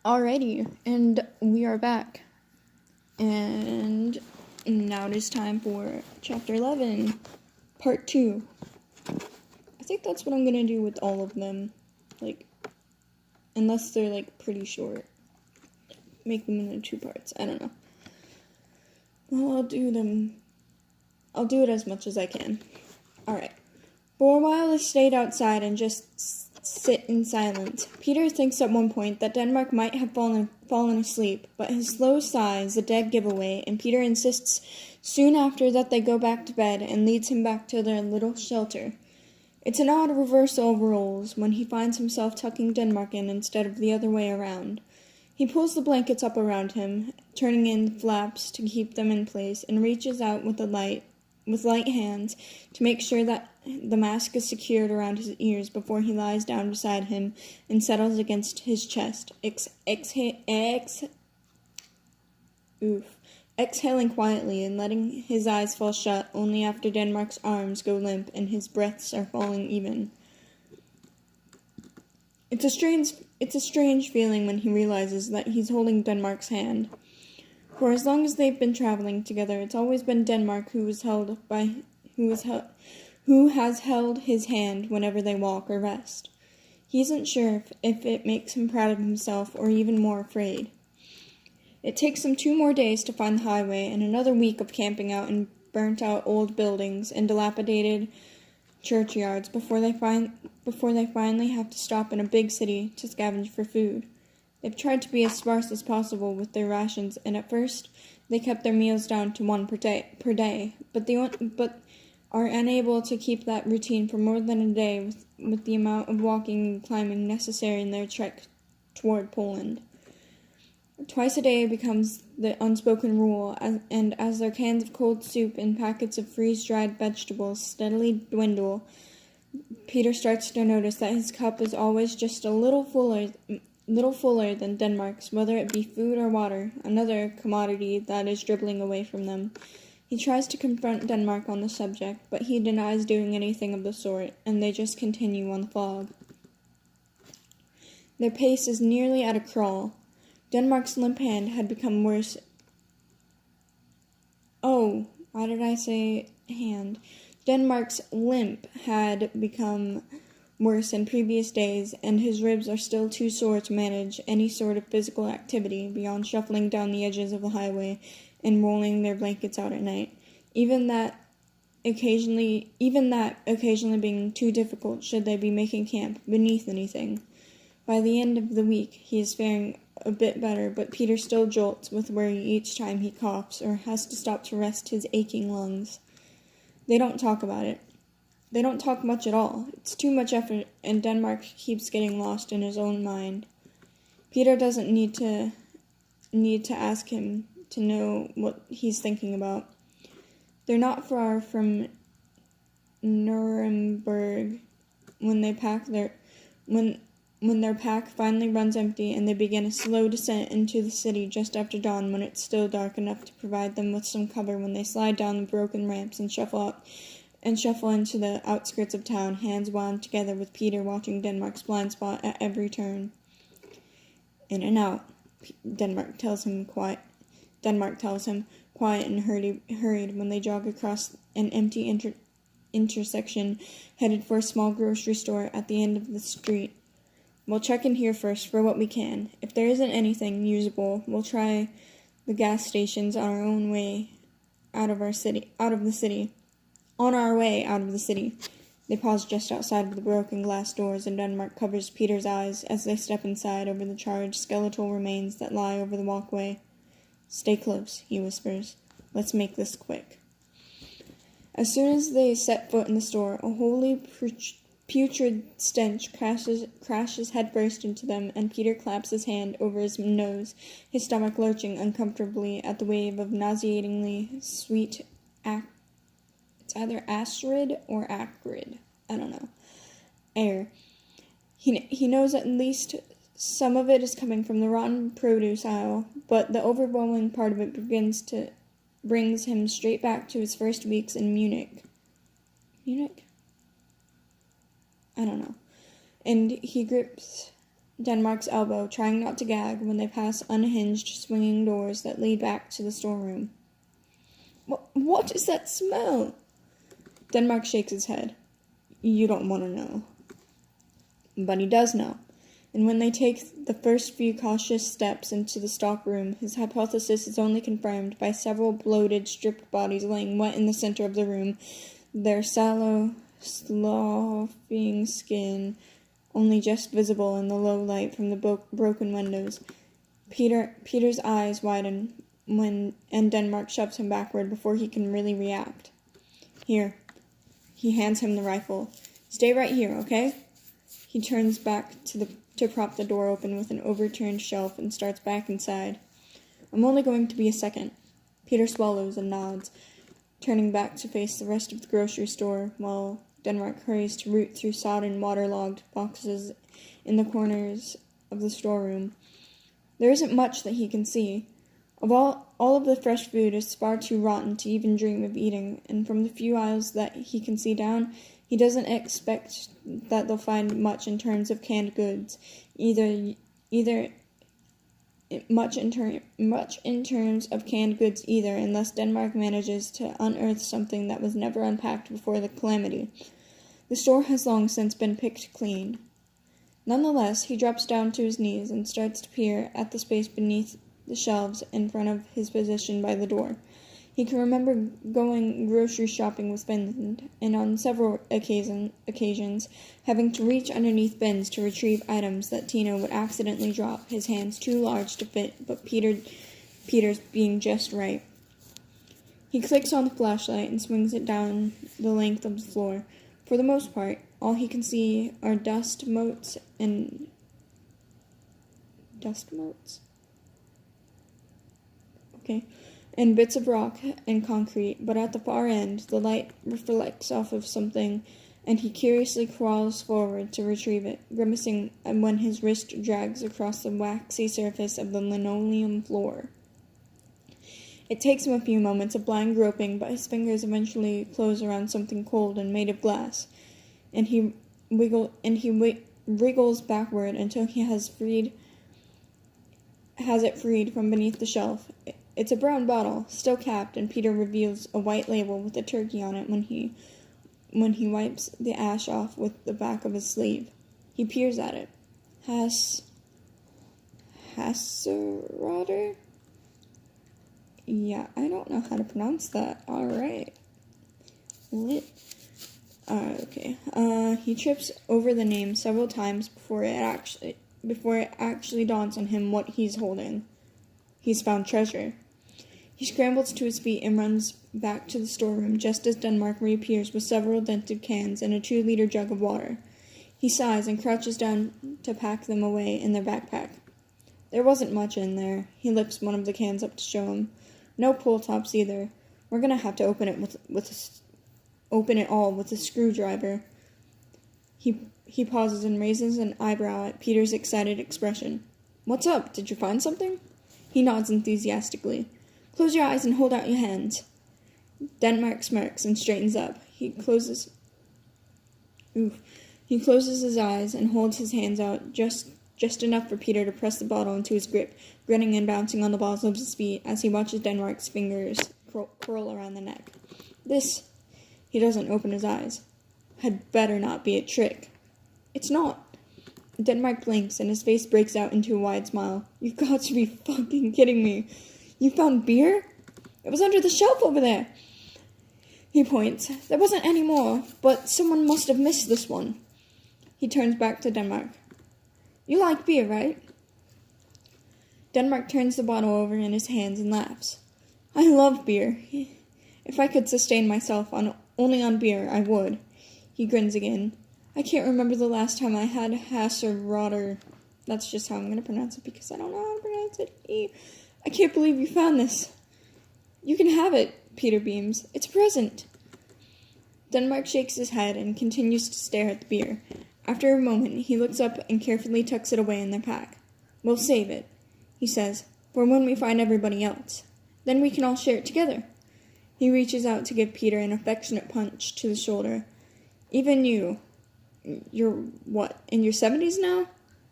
Alrighty, and we are back. And now it is time for Chapter 11, Part 2. I think that's what I'm gonna do with all of them. Unless they're, pretty short. Make them into 2 parts. I don't know. Well, I'll do it as much as I can. Alright. For a while they stayed outside and just sit in silence. Peter thinks at one point that Denmark might have fallen asleep, but his slow sigh is a dead giveaway, and Peter insists soon after that they go back to bed and leads him back to their little shelter. It's an odd reversal of roles when he finds himself tucking Denmark in instead of the other way around. He pulls the blankets up around him, turning in the flaps to keep them in place, and reaches out with light hands to make sure that the mask is secured around his ears before he lies down beside him and settles against his chest, exhaling quietly and letting his eyes fall shut only after Denmark's arms go limp and his breaths are falling even. It's a strange feeling when he realizes that he's holding Denmark's hand. For as long as they've been traveling together, it's always been Denmark who has held his hand whenever they walk or rest. He isn't sure if it makes him proud of himself or even more afraid. It takes them 2 more days to find the highway and another week of camping out in burnt-out old buildings and dilapidated churchyards before they finally have to stop in a big city to scavenge for food. They've tried to be as sparse as possible with their rations, and at first they kept their meals down to 1 per day, but are unable to keep that routine for more than a day with the amount of walking and climbing necessary in their trek toward Poland. Twice a day becomes the unspoken rule, and as their cans of cold soup and packets of freeze-dried vegetables steadily dwindle, Peter starts to notice that his cup is always just a little fuller than Denmark's, whether it be food or water, another commodity that is dribbling away from them. He tries to confront Denmark on the subject, but he denies doing anything of the sort, and they just continue on the fog. Their pace is nearly at a crawl. Denmark's limp hand had become worse. Oh, why did I say hand? Denmark's limp had become worse in previous days, and his ribs are still too sore to manage any sort of physical activity beyond shuffling down the edges of the highway and rolling their blankets out at night. Even that occasionally being too difficult should they be making camp beneath anything. By the end of the week, he is faring a bit better, but Peter still jolts with worry each time he coughs or has to stop to rest his aching lungs. They don't talk about it. They don't talk much at all. It's too much effort, and Denmark keeps getting lost in his own mind. Peter doesn't need to ask him to know what he's thinking about. They're not far from Nuremberg when their pack finally runs empty and they begin a slow descent into the city just after dawn when it's still dark enough to provide them with some cover when they slide down the broken ramps and shuffle into the outskirts of town, hands wound together with Peter watching Denmark's blind spot at every turn. In and out, Denmark tells him, quiet and hurried when they jog across an empty intersection headed for a small grocery store at the end of the street. We'll check in here first for what we can. If there isn't anything usable, we'll try the gas stations on our way out of the city. They pause just outside of the broken glass doors, and Denmark covers Peter's eyes as they step inside over the charred skeletal remains that lie over the walkway. Stay close, he whispers. Let's make this quick. As soon as they set foot in the store, a wholly putrid stench crashes headfirst into them, and Peter claps his hand over his nose, his stomach lurching uncomfortably at the wave of nauseatingly sweet it's either acrid or acrid, I don't know, air. He knows at least some of it is coming from the rotten produce aisle, but the overwhelming part of it brings him straight back to his first weeks in Munich? I don't know. And he grips Denmark's elbow, trying not to gag when they pass unhinged, swinging doors that lead back to the storeroom. What is that smell? Denmark shakes his head. You don't want to know. But he does know. And when they take the first few cautious steps into the stockroom, his hypothesis is only confirmed by several bloated, stripped bodies laying wet in the center of the room, their sallow, sloughing skin only just visible in the low light from the broken windows. Peter's eyes widen and Denmark shoves him backward before he can really react. Here. He hands him the rifle. Stay right here, okay? He turns back to prop the door open with an overturned shelf and starts back inside. I'm only going to be a second. Peter swallows and nods, turning back to face the rest of the grocery store while Denmark hurries to root through sodden, waterlogged boxes in the corners of the storeroom. There isn't much that he can see. All of the fresh food is far too rotten to even dream of eating, and from the few aisles that he can see down, he doesn't expect that they'll find much in terms of canned goods, much in terms of canned goods either, unless Denmark manages to unearth something that was never unpacked before the calamity. The store has long since been picked clean. Nonetheless, he drops down to his knees and starts to peer at the space beneath the shelves in front of his position by the door. He can remember going grocery shopping with Finland, and on several occasions having to reach underneath bins to retrieve items that Tina would accidentally drop, his hands too large to fit, but Peter's being just right. He clicks on the flashlight and swings it down the length of the floor. For the most part, all he can see are dust motes. And bits of rock and concrete, but at the far end, the light reflects off of something, and he curiously crawls forward to retrieve it, grimacing when his wrist drags across the waxy surface of the linoleum floor. It takes him a few moments of blind groping, but his fingers eventually close around something cold and made of glass, and he wriggles backward until he has it freed from beneath the shelf. It's a brown bottle, still capped, and Peter reveals a white label with a turkey on it when he wipes the ash off with the back of his sleeve. He peers at it. Hasseröder? Yeah, I don't know how to pronounce that. Alright. Lit. Okay. He trips over the name several times before it actually dawns on him what he's holding. He's found treasure. He scrambles to his feet and runs back to the storeroom just as Denmark reappears with several dented cans and a 2-liter jug of water. He sighs and crouches down to pack them away in their backpack. There wasn't much in there. He lifts one of the cans up to show him. No pull tops either. We're gonna have to open it all with a screwdriver. He pauses and raises an eyebrow at Peter's excited expression. What's up? Did you find something? He nods enthusiastically. Close your eyes and hold out your hands. Denmark smirks and straightens up. He closes his eyes and holds his hands out just enough for Peter to press the bottle into his grip, grinning and bouncing on the balls of his feet as he watches Denmark's fingers curl around the neck. This, he doesn't open his eyes, had better not be a trick. It's not. Denmark blinks and his face breaks out into a wide smile. You've got to be fucking kidding me. You found beer? It was under the shelf over there. He points. There wasn't any more, but someone must have missed this one. He turns back to Denmark. You like beer, right? Denmark turns the bottle over in his hands and laughs. I love beer. If I could sustain myself only on beer, I would. He grins again. I can't remember the last time I had Hasseröder. That's just how I'm going to pronounce it because I don't know how to pronounce it. I can't believe you found this. You can have it, Peter beams. It's a present. Denmark shakes his head and continues to stare at the beer. After a moment, he looks up and carefully tucks it away in their pack. We'll save it, he says, for when we find everybody else. Then we can all share it together. He reaches out to give Peter an affectionate punch to the shoulder. Even you're what, in your 70s now?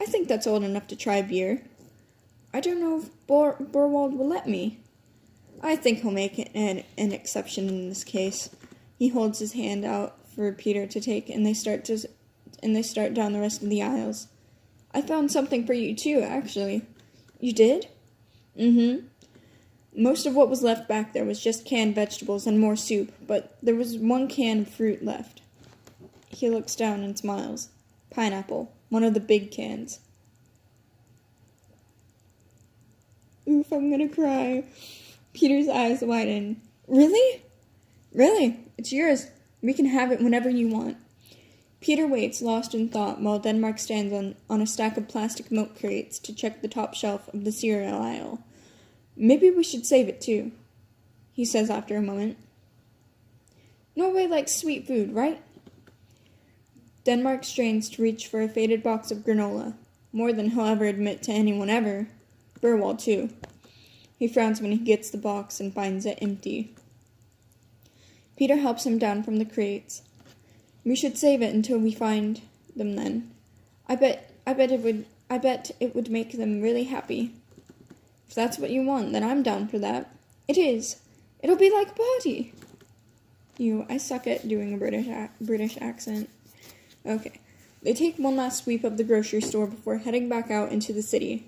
I think that's old enough to try beer. I don't know if Borwald will let me. I think he'll make an exception in this case. He holds his hand out for Peter to take, and they start down the rest of the aisles. I found something for you too, actually. You did? Mm-hmm. Most of what was left back there was just canned vegetables and more soup, but there was one can of fruit left. He looks down and smiles. Pineapple, one of the big cans. Oof, I'm gonna cry. Peter's eyes widen. Really? Really? It's yours. We can have it whenever you want. Peter waits, lost in thought, while Denmark stands on a stack of plastic milk crates to check the top shelf of the cereal aisle. Maybe we should save it, too, he says after a moment. Norway likes sweet food, right? Denmark strains to reach for a faded box of granola, more than he'll ever admit to anyone ever. Borwald, too. He frowns when he gets the box and finds it empty. Peter helps him down from the crates. We should save it until we find them then. I bet it would make them really happy. If that's what you want, then I'm down for that. It is. It'll be like a party. I suck at doing a British accent. Okay. They take one last sweep of the grocery store before heading back out into the city.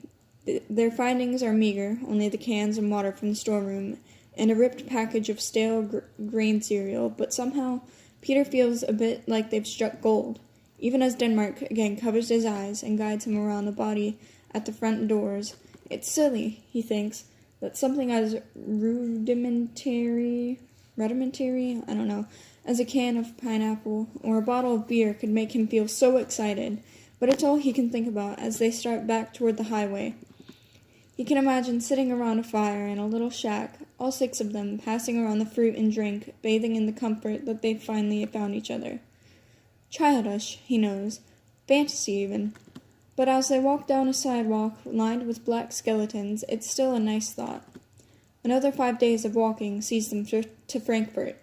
Their findings are meager, only the cans and water from the storeroom, and a ripped package of stale grain cereal, but somehow Peter feels a bit like they've struck gold, even as Denmark again covers his eyes and guides him around the body at the front doors. It's silly, he thinks, that something as rudimentary, I don't know, as a can of pineapple or a bottle of beer could make him feel so excited, but it's all he can think about as they start back toward the highway. He can imagine sitting around a fire in a little shack, all 6 of them, passing around the fruit and drink, bathing in the comfort that they've finally found each other. Childish, he knows. Fantasy, even. But as they walk down a sidewalk lined with black skeletons, it's still a nice thought. Another 5 days of walking sees them to Frankfurt.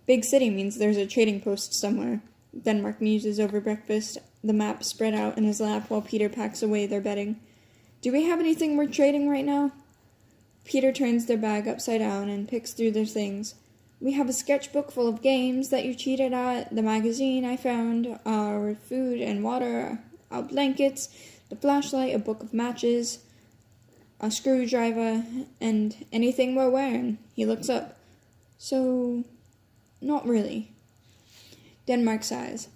Big city means there's a trading post somewhere. Denmark muses over breakfast, the map spread out in his lap while Peter packs away their bedding. Do we have anything worth trading right now? Peter turns their bag upside down and picks through their things. We have a sketchbook full of games that you cheated at, the magazine I found, our food and water, our blankets, the flashlight, a book of matches, a screwdriver, and anything we're wearing. He looks up. So, not really. Denmark sighs.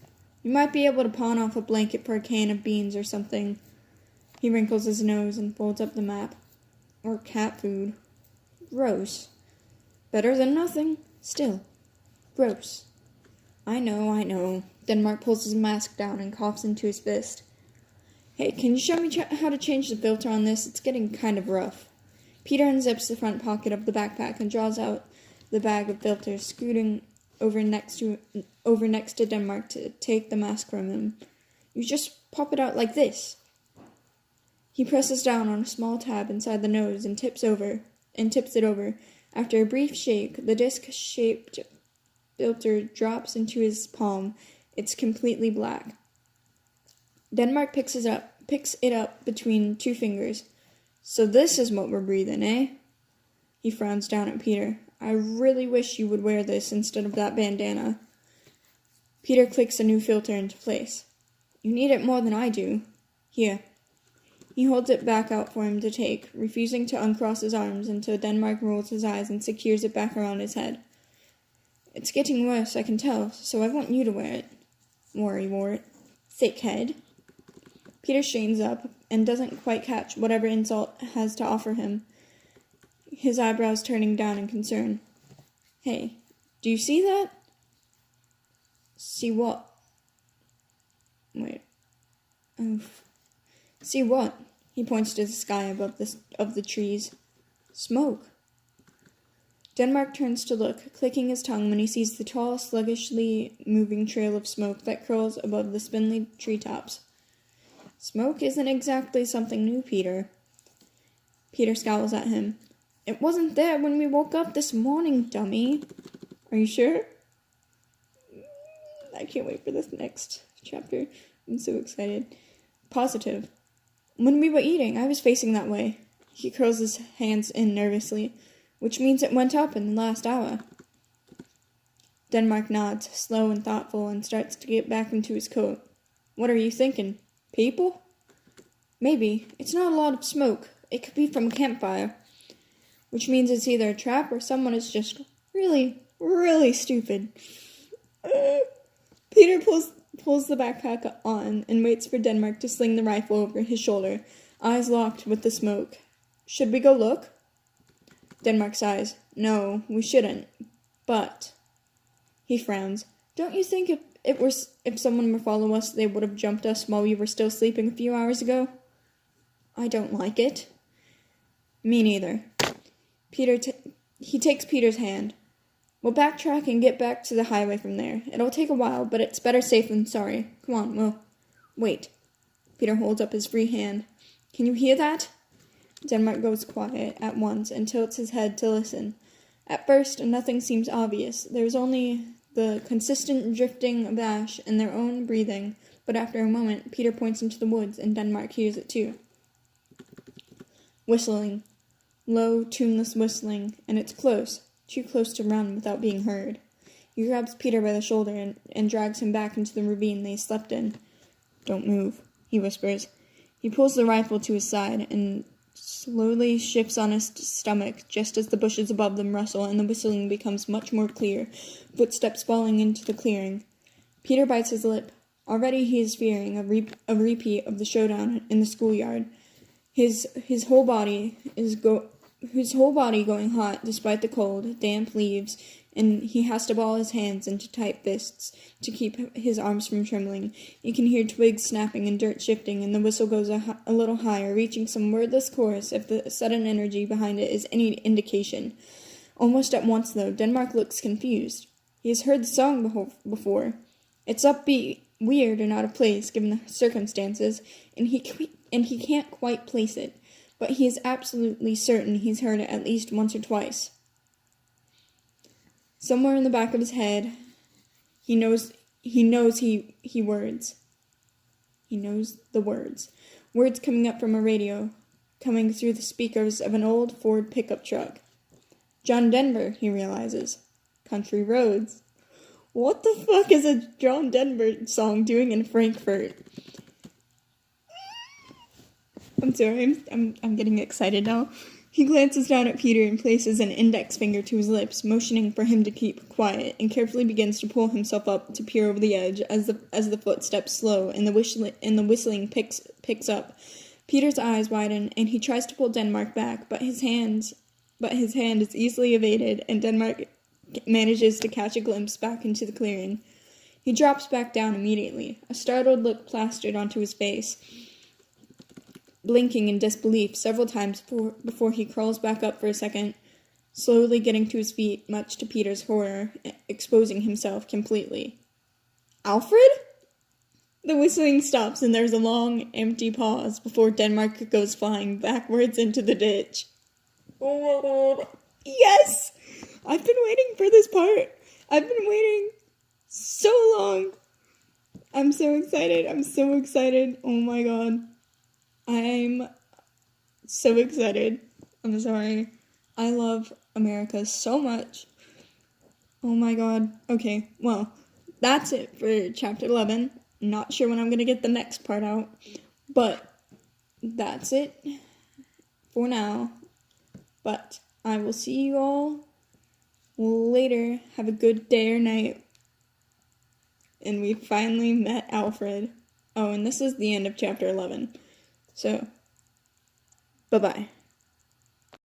You might be able to pawn off a blanket for a can of beans or something. He wrinkles his nose and folds up the map. Or cat food. Gross. Better than nothing. Still. Gross. I know. Denmark pulls his mask down and coughs into his fist. Hey, can you show me how to change the filter on this? It's getting kind of rough. Peter unzips the front pocket of the backpack and draws out the bag of filters, scooting over next to Denmark to take the mask from him. You just pop it out like this. He presses down on a small tab inside the nose and tips it over. After a brief shake, the disc-shaped filter drops into his palm. It's completely black. Denmark picks it up between 2 fingers. So this is what we're breathing, eh? He frowns down at Peter. I really wish you would wear this instead of that bandana. Peter clicks a new filter into place. You need it more than I do. Here. He holds it back out for him to take, refusing to uncross his arms until Denmark rolls his eyes and secures it back around his head. It's getting worse, I can tell, so I want you to wear it. Worry wore it. Thick head. Peter straightens up and doesn't quite catch whatever insult has to offer him, his eyebrows turning down in concern. Hey, do you see that? See what? Wait. Oof. See what? He points to the sky above the trees. Smoke. Denmark turns to look, clicking his tongue when he sees the tall, sluggishly moving trail of smoke that curls above the spindly treetops. Smoke isn't exactly something new, Peter. Peter scowls at him. It wasn't there when we woke up this morning, dummy. Are you sure? I can't wait for this next chapter. I'm so excited. Positive. When we were eating, I was facing that way. He curls his hands in nervously, which means it went up in the last hour. Denmark nods, slow and thoughtful, and starts to get back into his coat. What are you thinking? People? Maybe. It's not a lot of smoke. It could be from a campfire. Which means it's either a trap or someone is just really, really stupid. Peter pulls the backpack on and waits for Denmark to sling the rifle over his shoulder, eyes locked with the smoke. Should we go look? Denmark sighs. No, we shouldn't. But... He frowns. Don't you think if someone were following us, they would have jumped us while we were still sleeping a few hours ago? I don't like it. Me neither. He takes Peter's hand. We'll backtrack and get back to the highway from there. It'll take a while, but it's better safe than sorry. Come on, we'll... Wait. Peter holds up his free hand. Can you hear that? Denmark goes quiet at once and tilts his head to listen. At first, nothing seems obvious. There's only the consistent drifting of ash and their own breathing, but after a moment, Peter points into the woods, and Denmark hears it too. Whistling. Low, tuneless whistling, and it's close. Too close to run without being heard. He grabs Peter by the shoulder and drags him back into the ravine they slept in. Don't move, he whispers. He pulls the rifle to his side and slowly shifts on his stomach just as the bushes above them rustle and the whistling becomes much more clear, footsteps falling into the clearing. Peter bites his lip. Already he is fearing a repeat of the showdown in the schoolyard. His whole body going hot despite the cold, damp leaves, and he has to ball his hands into tight fists to keep his arms from trembling. You can hear twigs snapping and dirt shifting, and the whistle goes a little higher, reaching some wordless chorus if the sudden energy behind it is any indication. Almost at once, though, Denmark looks confused. He has heard the song before. It's upbeat, weird, and out of place given the circumstances, and he can't quite place it, but he is absolutely certain he's heard it at least once or twice. Somewhere in the back of his head, he knows words. He knows the words. Words coming up from a radio, coming through the speakers of an old Ford pickup truck. John Denver, he realizes. Country roads. What the fuck is a John Denver song doing in Frankfurt? I'm sorry, I'm getting excited now. He glances down at Peter and places an index finger to his lips, motioning for him to keep quiet, and carefully begins to pull himself up to peer over the edge as the footsteps slow and the whistling picks up. Peter's eyes widen, and he tries to pull Denmark back, but his hand is easily evaded, and Denmark manages to catch a glimpse back into the clearing. He drops back down immediately, a startled look plastered onto his face, blinking in disbelief several times before he crawls back up for a second, slowly getting to his feet, much to Peter's horror, exposing himself completely. Alfred? The whistling stops and there's a long, empty pause before Denmark goes flying backwards into the ditch. Oh, yes! I've been waiting for this part. I've been waiting so long. I'm so excited. Oh my god. I'm so excited. I'm sorry. I love America so much. Oh my god. Okay, well, that's it for chapter 11. Not sure when I'm gonna get the next part out, but that's it for now. But I will see you all later. Have a good day or night. And we finally met Alfred. Oh, and this is the end of chapter 11. So, bye-bye.